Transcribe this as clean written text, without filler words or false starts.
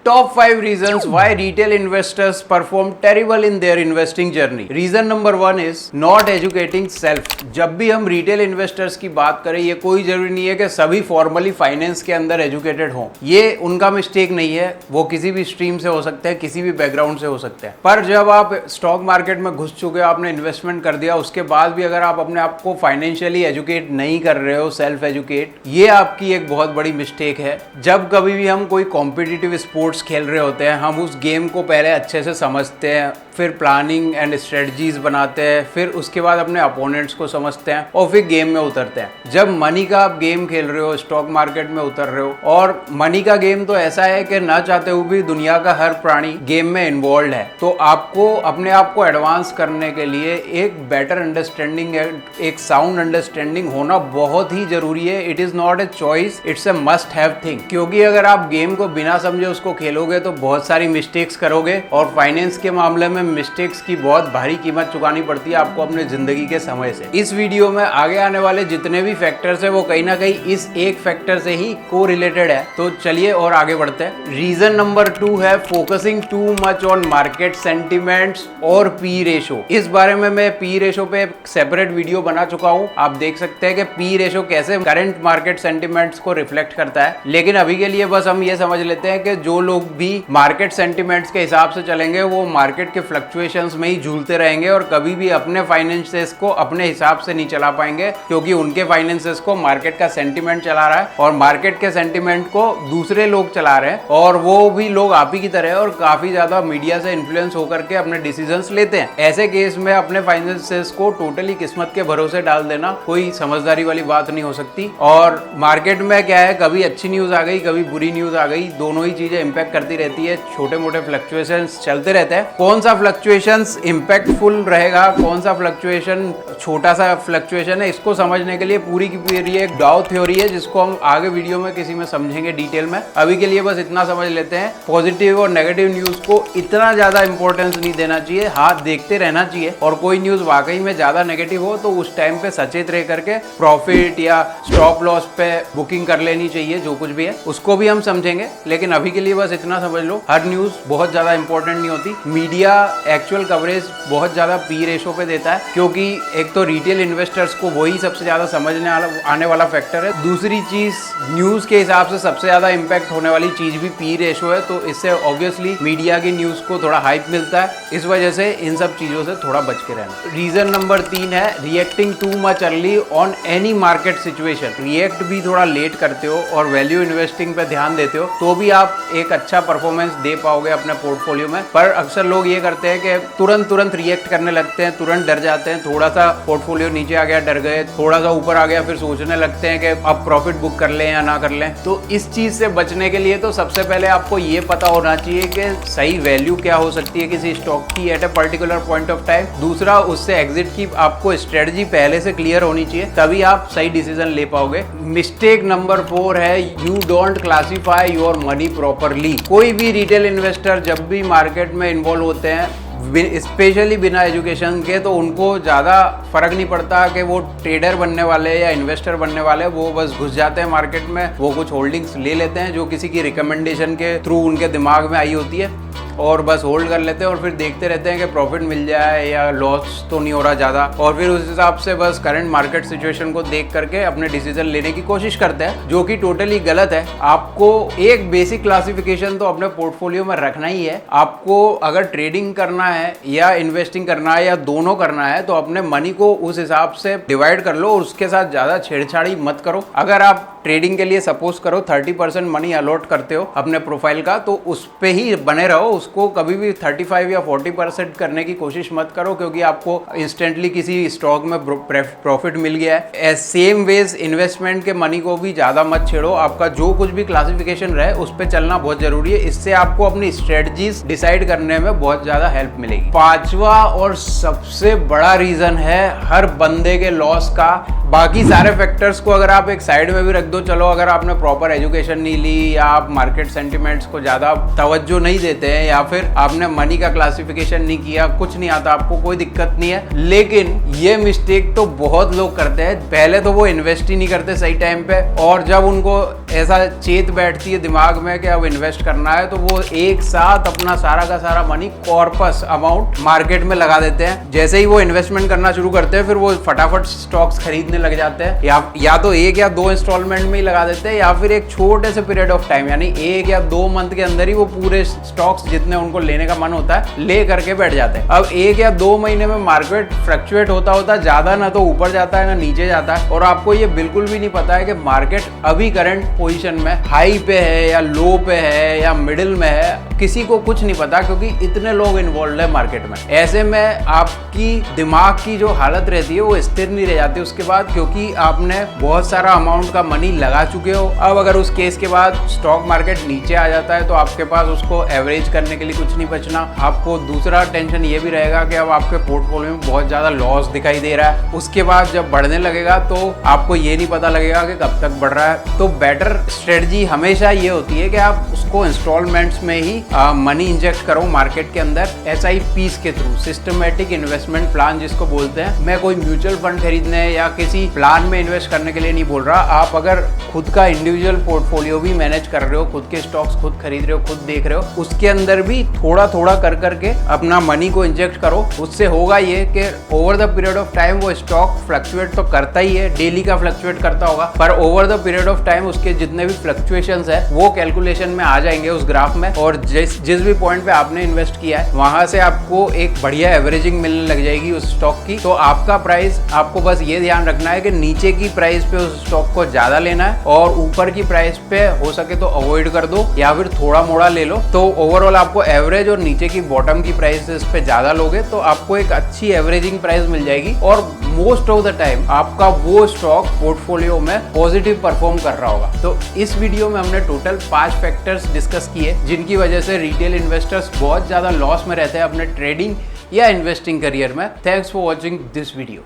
Top 5 reasons why retail investors perform terrible in their investing journey. Reason number 1 is not educating self. जब भी हम retail investors की बात करें, ये कोई जरूरी नहीं है कि सभी फॉर्मली फाइनेंस के अंदर एजुकेटेड हों। ये उनका मिस्टेक नहीं है, वो किसी भी स्ट्रीम से हो सकते हैं, किसी भी बैकग्राउंड से हो सकते हैं। पर जब आप स्टॉक मार्केट में घुस चुके हो, आपने इन्वेस्टमेंट कर दिया, उसके बाद भी अगर आप अपने आप को फाइनेंशियली एजुकेट नहीं कर रहे हो, सेल्फ एजुकेट, ये आपकी एक बहुत बड़ी मिस्टेक है। जब कभी भी हम कोई कॉम्पिटिटिव स्पोर्ट्स खेल रहे होते हैं, हम उस गेम को पहले अच्छे से समझते हैं, फिर प्लानिंग एंड स्ट्रेटजीज बनाते हैं, फिर उसके बाद अपने अपोनेंट्स को समझते हैं और फिर गेम में उतरते हैं। जब मनी का आप गेम खेल रहे हो, स्टॉक मार्केट में उतर रहे हो, और मनी का गेम तो ऐसा है कि ना चाहते हुए भी दुनिया का हर प्राणी गेम में इन्वॉल्व है। तो आपको अपने आप को एडवांस करने के लिए एक बेटर अंडरस्टैंडिंग, एक साउंड अंडरस्टैंडिंग होना बहुत ही जरूरी है। It is not a choice, it's a must have thing. क्योंकि अगर आप गेम को बिना समझे उसको खेलोगे तो बहुत सारी मिस्टेक्स करोगे, और फाइनेंस के मामले में मिस्टेक्स की बहुत भारी कीमत चुकानी पड़ती है आपको अपने जिंदगी के समय से। इस वीडियो में आगे आने वाले जितने भी फैक्टर्स है वो कहीं ना कहीं इस एक फैक्टर से ही को रिलेटेड है। तो चलिए और आगे बढ़ते हैं। रीजन नंबर 2 है focusing too much on market sentiments और पी रेशो। इस बारे में मैं पी रेशो पे सेपरेट वीडियो बना चुका हूं, आप देख सकते हैं कि पी रेशो कैसे करंट मार्केट सेंटिमेंट्स को रिफ्लेक्ट करता है। लेकिन अभी के लिए बस हम ये समझ लेते हैं कि जो लोग भी मार्केट सेंटिमेंट्स के हिसाब से चलेंगे वो मार्केट के फ्लक्चुएशंस में ही झूलते रहेंगे और कभी भी अपने फाइनेंसेस को अपने हिसाब से नहीं चला पाएंगे, क्योंकि उनके फाइनेंसेस को मार्केट का सेंटिमेंट चला रहा है और मार्केट के सेंटिमेंट को दूसरे लोग चला रहे हैं, और वो भी लोग आप ही की तरह है और काफी ज्यादा मीडिया से इन्फ्लुएंस होकर के अपने डिसीजंस लेते हैं। ऐसे केस में अपने फाइनेंसेस को टोटली किस्मत के भरोसे डाल देना कोई समझदारी वाली बात नहीं हो सकती। और मार्केट में क्या है, कभी अच्छी न्यूज आ गई, कभी बुरी न्यूज आ गई, दोनों ही चीजें इंपैक्ट करती रहती है। छोटे मोटे फ्लक्चुएशंस चलते रहते हैं। कौन सा फ्लक्चुएशंस इंपैक्टफुल रहेगा, कौन सा फ्लक्चुएशन छोटा सा फ्लक्चुएशन है, इसको समझने के लिए पूरी की पूरी एक डाउ थ्योरी है, जिसको हम आगे वीडियो में किसी में समझेंगे डिटेल में। अभी के लिए बस इतना समझ लेते हैं, पॉजिटिव और नेगेटिव न्यूज को इतना ज्यादा इंपॉर्टेंस नहीं देना चाहिए, हाथ देखते रहना चाहिए, और कोई न्यूज वाकई में ज्यादा नेगेटिव हो तो उस टाइम पे सचेत रह करके प्रॉफिट या स्टॉप लॉस पे बुकिंग कर लेनी चाहिए। जो कुछ भी है उसको भी हम समझेंगे, लेकिन अभी के लिए बस इतना समझ लो, हर न्यूज बहुत ज्यादा इंपॉर्टेंट नहीं होती। मीडिया एक्चुअल कवरेज बहुत ज्यादा पी रेशो पे देता है, क्योंकि एक तो रिटेल इन्वेस्टर्स को वही सबसे ज्यादा समझने आने वाला फैक्टर है। दूसरी चीज, न्यूज के हिसाब से सबसे ज्यादा इंपैक्ट होने वाली चीज भी पी रेशो है, तो इससे ऑब्वियसली मीडिया की न्यूज को थोड़ा हाइप मिलता है। इस वजह से इन सब चीजों से थोड़ा बच के रहना। रीजन नंबर 3 है reacting too much early on any market situation. React भी थोड़ा लेट करते हो और वैल्यू इन्वेस्टिंग पे ध्यान देते हो तो भी आप एक अच्छा परफॉर्मेंस दे पाओगे अपने पोर्टफोलियो में। पर अक्सर लोग ये करते हैं कि तुरंत रिएक्ट करने लगते हैं, तुरंत डर जाते हैं, थोड़ा सा पोर्टफोलियो नीचे आ गया डर गए, थोड़ा सा ऊपर आ गया फिर सोचने लगते हैं कि अब प्रॉफिट बुक कर लें या ना कर लें। तो इस चीज से बचने के लिए तो सबसे पहले आपको ये पता होना चाहिए कि सही वैल्यू क्या हो सकती है किसी स्टॉक की at a particular point of time. दूसरा, उससे एग्जिट की आपको स्ट्रेटजी पहले से क्लियर होनी चाहिए, तभी आप सही डिसीजन ले पाओगे। मिस्टेक नंबर 4 है you don't classify your money properly. कोई भी रिटेल इन्वेस्टर जब भी मार्केट में इन्वॉल्व होते हैं, स्पेशली बिना एजुकेशन के, तो उनको ज़्यादा फर्क नहीं पड़ता कि वो ट्रेडर बनने वाले या इन्वेस्टर बनने वाले, वो बस घुस जाते हैं मार्केट में, वो कुछ होल्डिंग्स ले लेते हैं जो किसी की रिकमेंडेशन के थ्रू उनके दिमाग में आई होती है, और बस होल्ड कर लेते हैं और फिर देखते रहते हैं कि प्रॉफिट मिल जाए या लॉस तो नहीं हो रहा ज़्यादा, और फिर उस हिसाब से बस करंट मार्केट सिचुएशन को देख करके अपने डिसीजन लेने की कोशिश करते हैं, जो कि टोटली गलत है। आपको एक बेसिक क्लासिफिकेशन तो अपने पोर्टफोलियो में रखना ही है। आपको अगर ट्रेडिंग करना है या इन्वेस्टिंग करना है या दोनों करना है तो अपने मनी को उस हिसाब से डिवाइड कर लो और उसके साथ ज़्यादा छेड़छाड़ी मत करो। अगर आप ट्रेडिंग के लिए सपोज करो 30% मनी अलॉट करते हो अपने प्रोफाइल का, तो उस पे ही बने रहो, उसको कभी भी 35 या 40% करने की कोशिश मत करो, क्योंकि आपको इंस्टेंटली किसी स्टॉक में प्रॉफिट मिल गया है। सेम वेज इन्वेस्टमेंट के मनी को भी ज्यादा मत छेड़ो। आपका जो कुछ भी क्लासिफिकेशन रहे उस पर चलना बहुत जरूरी है, इससे आपको अपनी स्ट्रेटजीज डिसाइड करने में बहुत ज्यादा हेल्प मिलेगी। 5वां और सबसे बड़ा रीजन है हर बंदे के लॉस का। बाकी सारे फैक्टर्स को अगर आप एक साइड में भी रख दो तो चलो अगर आपने प्रॉपर एजुकेशन नहीं ली या आप मार्केट सेंटिमेंट्स को ज्यादा तवज्जो नहीं देते हैं या फिर आपने मनी का क्लासिफिकेशन नहीं किया, कुछ नहीं आता आपको, कोई दिक्कत नहीं है। लेकिन ये मिस्टेक तो बहुत लोग करते हैं। पहले तो वो इन्वेस्ट ही नहीं करते सही टाइम पे, और जब उनको ऐसा चेत बैठती है दिमाग में कि अब इन्वेस्ट करना है तो वो एक साथ अपना सारा का सारा मनी कॉर्पस अमाउंट मार्केट में लगा देते हैं। जैसे ही वो इन्वेस्टमेंट करना शुरू करते हैं फिर वो फटाफट स्टॉक्स खरीदने लग जाते हैं, या तो 1 या 2 इंस्टॉलमेंट में ही लगा देते हैं, या फिर एक छोटे से पीरियड ऑफ टाइम यानी 1 या 2 मंथ के अंदर ही वो पूरे स्टॉक्स जितने उनको लेने का मन होता है ले करके बैठ जाते हैं। अब 1 या 2 महीने में मार्केट फ्लक्चुएट होता ज्यादा ना तो ऊपर जाता है ना नीचे जाता है, और आपको ये बिल्कुल भी नहीं पता है कि मार्केट अभी करंट पोजीशन में हाई पे है या लो पे है या मिडिल में है। किसी को कुछ नहीं पता क्योंकि इतने लोग इन्वॉल्व है मार्केट में। ऐसे में आपकी दिमाग की जो हालत रहती है वो स्थिर नहीं रह जाती उसके बाद, क्योंकि आपने बहुत सारा अमाउंट का मनी लगा चुके हो। अब अगर उस केस के बाद स्टॉक मार्केट नीचे आ जाता है तो आपके पास उसको एवरेज करने के लिए कुछ नहीं बचना। आपको दूसरा टेंशन ये भी रहेगा कि अब आपके पोर्टफोलियो में बहुत ज्यादा लॉस दिखाई दे रहा है। उसके बाद जब बढ़ने लगेगा तो आपको ये नहीं पता लगेगा कि कब तक बढ़ रहा है। तो बेटर स्ट्रेटजी हमेशा ये होती है कि आप उसको इंस्टॉलमेंट्स में ही मनी इंजेक्ट करो मार्केट के अंदर, SIPs के थ्रू, सिस्टमेटिक इन्वेस्टमेंट प्लान जिसको बोलते हैं। मैं कोई म्यूचुअल फंड खरीदने या किसी प्लान में इन्वेस्ट करने के लिए नहीं बोल रहा। आप अगर खुद का इंडिविजुअल पोर्टफोलियो भी मैनेज कर रहे हो, खुद के स्टॉक्स खुद खरीद रहे हो, खुद देख रहे हो, उसके अंदर भी थोड़ा थोड़ा कर करके अपना मनी को इंजेक्ट करो। उससे होगा ये कि over the period of time वो स्टॉक फ्लक्चुएट तो करता ही है, डेली का फ्लक्चुएट करता होगा, पर over the period of time उसके जितने भी फ्लक्चुएशंस है वो कैलकुलेशन में आ जाएंगे उस ग्राफ में, और जिस भी पॉइंट पे आपने इन्वेस्ट किया है वहां से आपको एक बढ़िया एवरेजिंग मिलने लग जाएगी उस स्टॉक की। तो आपका प्राइस, आपको बस ये ध्यान रखना है कि नीचे की प्राइस पे उस स्टॉक को ज्यादा लेना है और ऊपर की प्राइस पे हो सके तो अवॉइड कर दो या फिर थोड़ा मोड़ा ले लो। तो ओवरऑल आपको एवरेज और नीचे की बॉटम की प्राइसेस पे ज्यादा लोगे तो आपको एक अच्छी एवरेजिंग प्राइस मिल जाएगी, और मोस्ट ऑफ द टाइम आपका वो स्टॉक पोर्टफोलियो में पॉजिटिव परफॉर्म कर रहा होगा। तो इस वीडियो में हमने टोटल 5 फैक्टर्स डिस्कस किए जिनकी वजह से रिटेल इन्वेस्टर्स बहुत ज्यादा लॉस में रहते हैं अपने ट्रेडिंग या इन्वेस्टिंग करियर में। Thanks for watching this video.